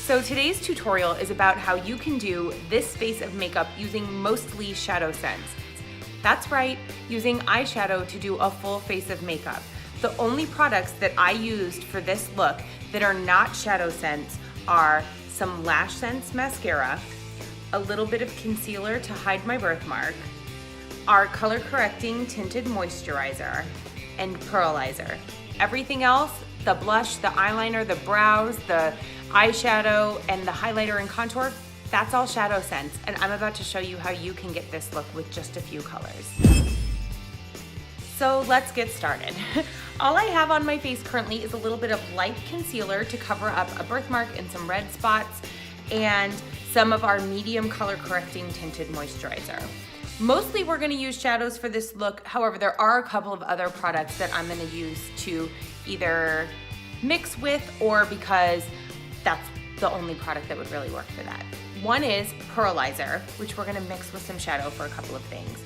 So today's tutorial is about how you can do this face of makeup using mostly ShadowSense. That's right, using eyeshadow to do a full face of makeup. The only products that I used for this look that are not ShadowSense are some LashSense mascara, a little bit of concealer to hide my birthmark, our color correcting tinted moisturizer, and pearlizer. Everything else, the blush, the eyeliner, the brows, the eyeshadow, and the highlighter and contour, that's all ShadowSense, and I'm about to show you how you can get this look with just a few colors. So let's get started. All I have on my face currently is a little bit of light concealer to cover up a birthmark and some red spots, and some of our medium color correcting tinted moisturizer. Mostly we're gonna use shadows for this look. However, there are a couple of other products that I'm gonna use to either mix with or because that's the only product that would really work for that. One is pearlizer, which we're gonna mix with some shadow for a couple of things.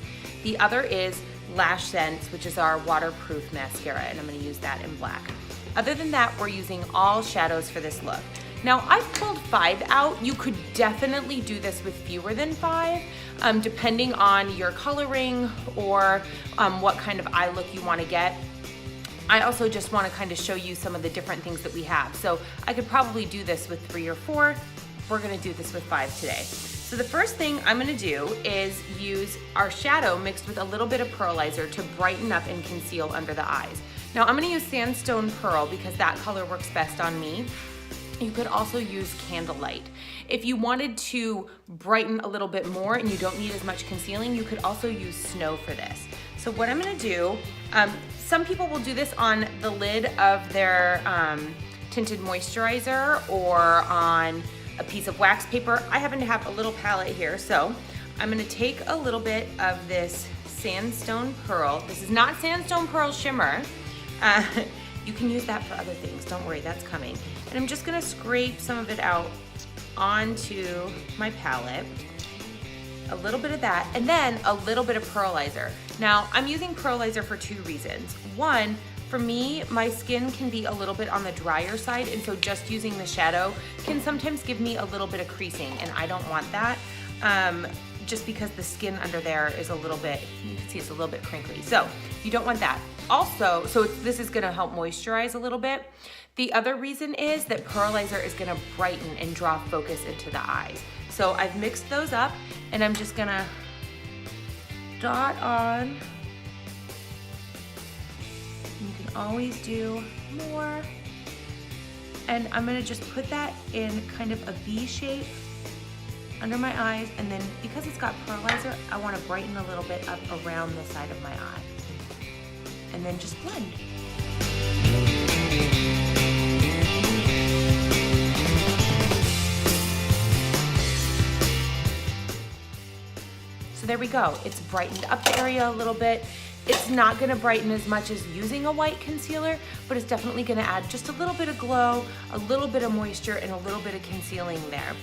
The other is LashSense, which is our waterproof mascara, and I'm gonna use that in black. Other than that, we're using all shadows for this look. Now, I've pulled 5 out. You could definitely do this with fewer than 5, depending on your coloring or what kind of eye look you wanna get. I also just wanna kind of show you some of the different things that we have. So I could probably do this with 3 or 4. We're gonna do this with 5 today. So the first thing I'm gonna do is use our shadow mixed with a little bit of pearlizer to brighten up and conceal under the eyes. Now I'm gonna use Sandstone Pearl because that color works best on me. You could also use Candlelight. If you wanted to brighten a little bit more and you don't need as much concealing, you could also use Snow for this. So what I'm gonna do, some people will do this on the lid of their tinted moisturizer or on a piece of wax paper. I happen to have a little palette here, so I'm gonna take a little bit of this Sandstone Pearl. This is not Sandstone Pearl Shimmer. You can use that for other things, don't worry, that's coming. And I'm just gonna scrape some of it out onto my palette. A little bit of that, and then a little bit of pearlizer. Now, I'm using pearlizer for 2 reasons. One, for me, my skin can be a little bit on the drier side, and so just using the shadow can sometimes give me a little bit of creasing, and I don't want that, just because the skin under there is a little bit, you can see it's a little bit crinkly. So you don't want that. Also, so this is gonna help moisturize a little bit. The other reason is that pearlizer is gonna brighten and draw focus into the eyes. So I've mixed those up, and I'm just gonna dot on. You can always do more. And I'm gonna just put that in kind of a V shape under my eyes, and then because it's got pearlizer, I wanna brighten a little bit up around the side of my eye. And then just blend. So there we go. It's brightened up the area a little bit. It's not gonna brighten as much as using a white concealer, but it's definitely gonna add just a little bit of glow, a little bit of moisture, and a little bit of concealing there.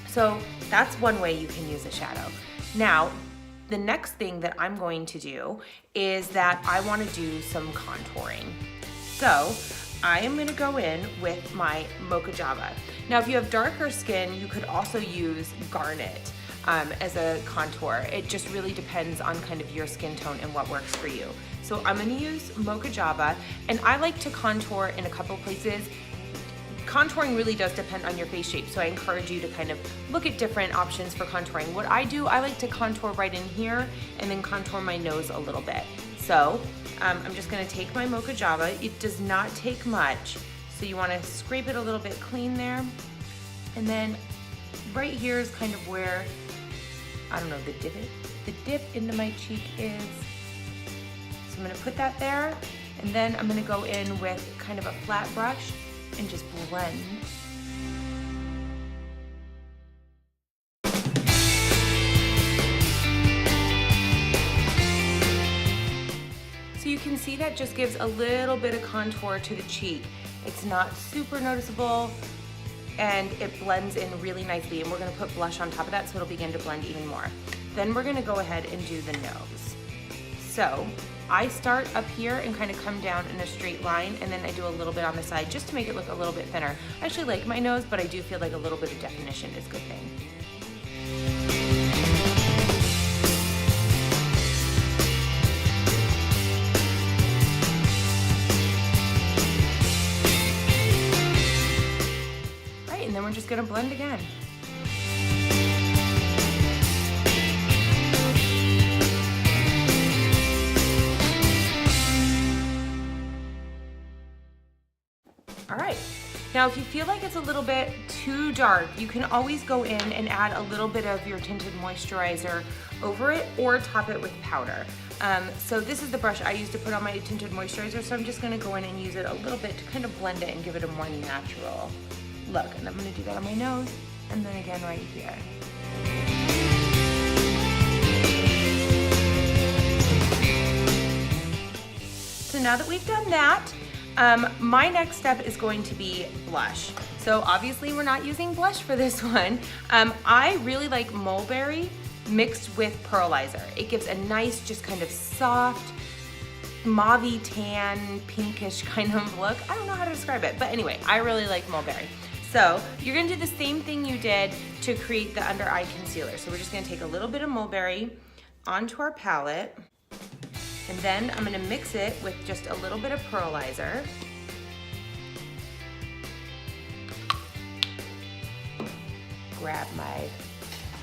So that's one way you can use a shadow. Now, the next thing that I'm going to do is that I wanna do some contouring. So I am gonna go in with my Mocha Java. Now, if you have darker skin, you could also use Garnet as a contour. It just really depends on kind of your skin tone and what works for you. So I'm gonna use Mocha Java, and I like to contour in a couple places. Contouring really does depend on your face shape, so I encourage you to kind of look at different options for contouring. What I do, I like to contour right in here and then contour my nose a little bit. So I'm just gonna take my Mocha Java. It does not take much, so you wanna scrape it a little bit clean there. And then right here is kind of where, I don't know, the dip into my cheek is. So I'm gonna put that there, and then I'm gonna go in with kind of a flat brush and just blend. So you can see that just gives a little bit of contour to the cheek. It's not super noticeable, and it blends in really nicely, and we're gonna put blush on top of that so it'll begin to blend even more. Then we're gonna go ahead and do the nose. So I start up here and kind of come down in a straight line, and then I do a little bit on the side just to make it look a little bit thinner. I actually like my nose, but I do feel like a little bit of definition is a good thing. Right, and then we're just gonna blend again. All right, now if you feel like it's a little bit too dark, you can always go in and add a little bit of your tinted moisturizer over it or top it with powder. So this is the brush I use to put on my tinted moisturizer, so I'm just gonna go in and use it a little bit to kind of blend it and give it a more natural look. And I'm gonna do that on my nose and then again right here. So now that we've done that, my next step is going to be blush. So obviously we're not using blush for this one. I really like mulberry mixed with pearlizer. It gives a nice, just kind of soft, mauve-y tan, pinkish kind of look. I don't know how to describe it, but anyway, I really like mulberry. So you're gonna do the same thing you did to create the under eye concealer. So we're just gonna take a little bit of mulberry onto our palette, and then I'm gonna mix it with just a little bit of pearlizer. Grab my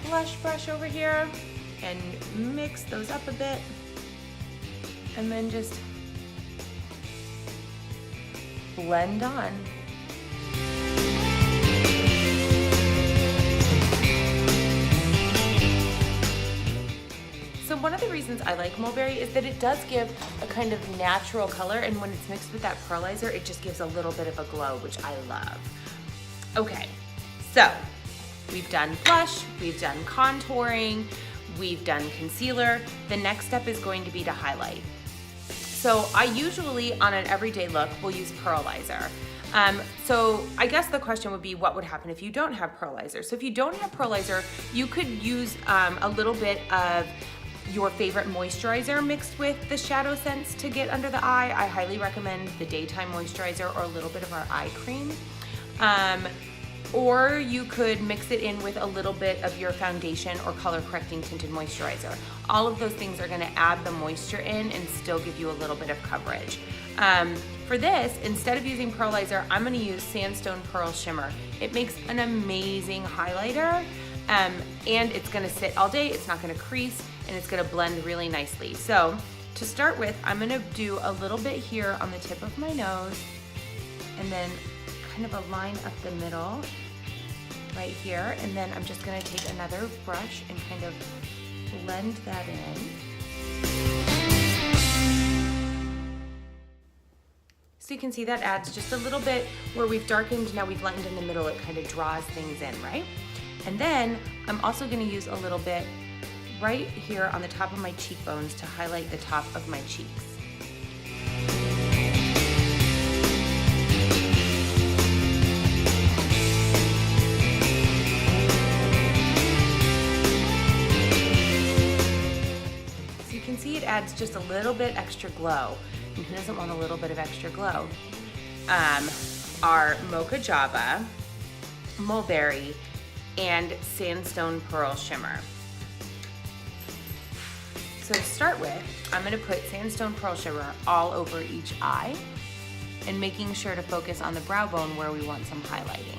blush brush over here and mix those up a bit. And then just blend on. So one of the reasons I like mulberry is that it does give a kind of natural color, and when it's mixed with that pearlizer, it just gives a little bit of a glow, which I love. Okay, so we've done blush, we've done contouring, we've done concealer. The next step is going to be to highlight. So I usually, on an everyday look, will use pearlizer. So I guess the question would be, what would happen if you don't have pearlizer? So if you don't have pearlizer, you could use a little bit of your favorite moisturizer mixed with the ShadowSense to get under the eye. I highly recommend the daytime moisturizer or a little bit of our eye cream. Or you could mix it in with a little bit of your foundation or color correcting tinted moisturizer. All of those things are gonna add the moisture in and still give you a little bit of coverage. For this, instead of using pearlizer, I'm gonna use Sandstone Pearl Shimmer. It makes an amazing highlighter, and it's gonna sit all day, it's not gonna crease, and it's gonna blend really nicely. So to start with, I'm gonna do a little bit here on the tip of my nose, and then kind of a line up the middle right here, and then I'm just gonna take another brush and kind of blend that in. So you can see that adds just a little bit where we've darkened, now we've lightened in the middle, it kind of draws things in, right? And then I'm also gonna use a little bit right here on the top of my cheekbones to highlight the top of my cheeks. See, it adds just a little bit extra glow. And who doesn't want a little bit of extra glow? Our Mocha Java, Mulberry, and Sandstone Pearl Shimmer. So to start with, I'm gonna put Sandstone Pearl Shimmer all over each eye and making sure to focus on the brow bone where we want some highlighting.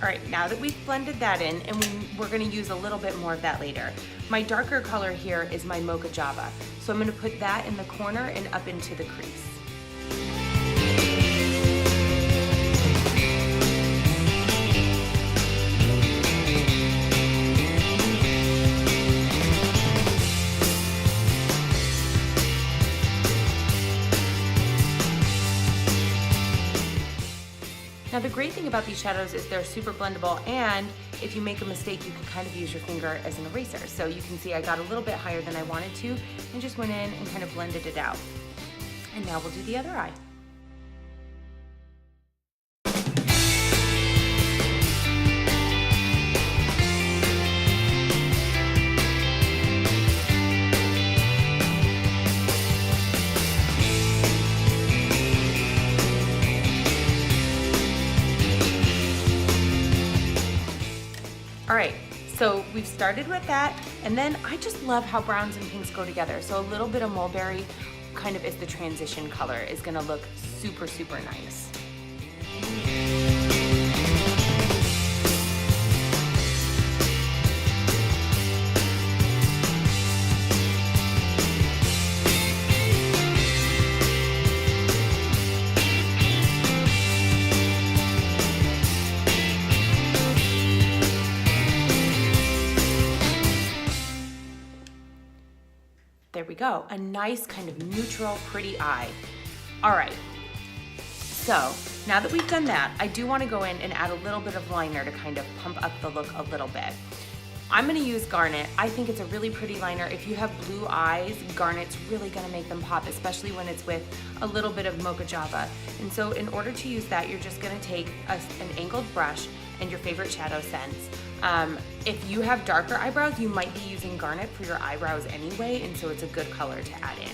All right, now that we've blended that in, and we're gonna use a little bit more of that later. My darker color here is my Mocha Java. So I'm gonna put that in the corner and up into the crease. Now Now the great thing about these shadows is they're super blendable, and if you make a mistake, you can kind of use your finger as an eraser. So you can see I got a little bit higher than I wanted to and just went in and kind of blended it out. And now we'll do the other eye. All right, so we've started with that, and then I just love how browns and pinks go together. So a little bit of mulberry kind of is the transition color, is gonna look super, super nice. There we go, a nice kind of neutral, pretty eye. All right, so now that we've done that, I do wanna go in and add a little bit of liner to kind of pump up the look a little bit. I'm gonna use Garnet. I think it's a really pretty liner. If you have blue eyes, Garnet's really gonna make them pop, especially when it's with a little bit of Mocha Java. And so in order to use that, you're just gonna take an angled brush and your favorite ShadowSense. If you have darker eyebrows, you might be using Garnet for your eyebrows anyway, and so it's a good color to add in.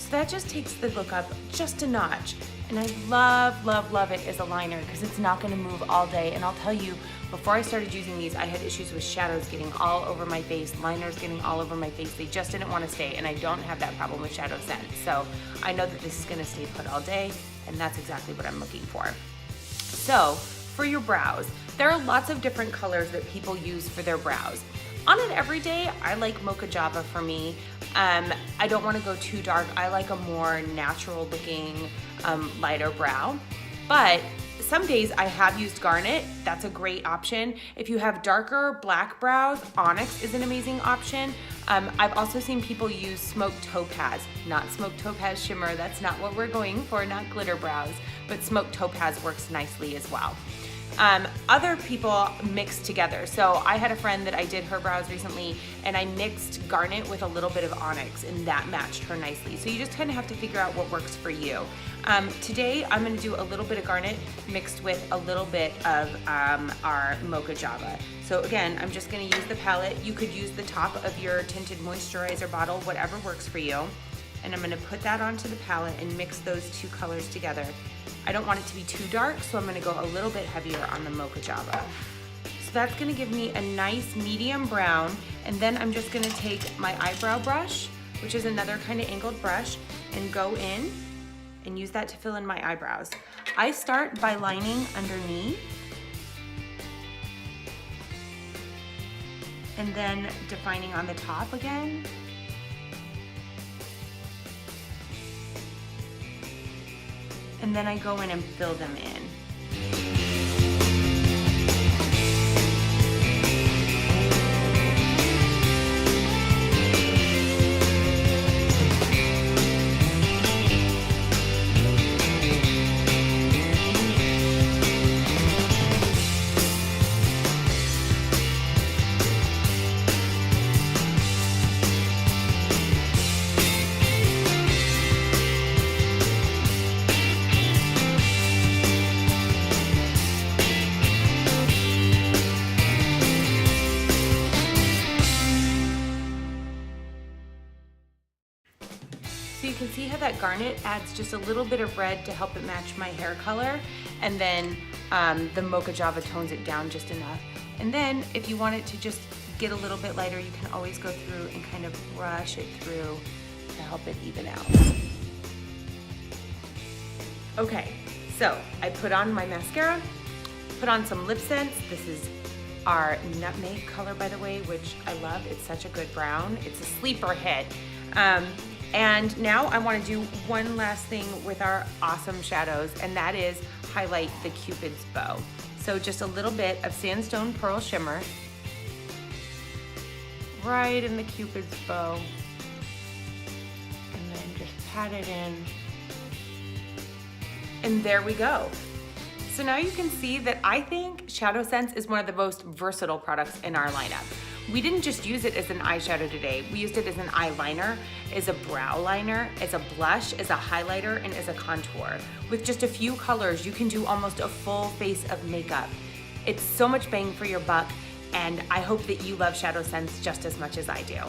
That just takes the look up just a notch. And I love, love, love it as a liner because it's not gonna move all day. And I'll tell you, before I started using these, I had issues with shadows getting all over my face, liners getting all over my face. They just didn't wanna stay, and I don't have that problem with ShadowSense. So I know that this is gonna stay put all day, and that's exactly what I'm looking for. So for your brows, there are lots of different colors that people use for their brows. On an everyday, I like Mocha Java for me. I don't wanna go too dark. I like a more natural looking, lighter brow. But some days I have used Garnet. That's a great option. If you have darker black brows, Onyx is an amazing option. I've also seen people use Smoked Topaz, not Smoked Topaz Shimmer. That's not what we're going for, not glitter brows, but Smoked Topaz works nicely as well. Other people mix together. So I had a friend that I did her brows recently, and I mixed Garnet with a little bit of Onyx, and that matched her nicely. So you just kind of have to figure out what works for you. Today I'm gonna do a little bit of Garnet mixed with a little bit of our Mocha Java. So again, I'm just gonna use the palette. You could use the top of your tinted moisturizer bottle, whatever works for you. And I'm gonna put that onto the palette and mix those two colors together. I don't want it to be too dark, so I'm gonna go a little bit heavier on the Mocha Java. So that's gonna give me a nice medium brown, and then I'm just gonna take my eyebrow brush, which is another kind of angled brush, and go in and use that to fill in my eyebrows. I start by lining underneath, and then defining on the top again. And then I go in and fill them in. So you can see how that Garnet adds just a little bit of red to help it match my hair color, and then the Mocha Java tones it down just enough. And then if you want it to just get a little bit lighter, you can always go through and kind of brush it through to help it even out. Okay, so I put on my mascara, put on some lip scents. This is our nutmeg color, by the way, which I love. It's such a good brown. It's a sleeper hit. And now I want to do one last thing with our awesome shadows, and that is highlight the Cupid's bow. So just a little bit of Sandstone Pearl Shimmer right in the Cupid's bow, and then just pat it in. And there we go. So now you can see that I think ShadowSense is one of the most versatile products in our lineup. We didn't just use it as an eyeshadow today. We used it as an eyeliner, as a brow liner, as a blush, as a highlighter, and as a contour. With just a few colors, you can do almost a full face of makeup. It's so much bang for your buck, and I hope that you love ShadowSense just as much as I do.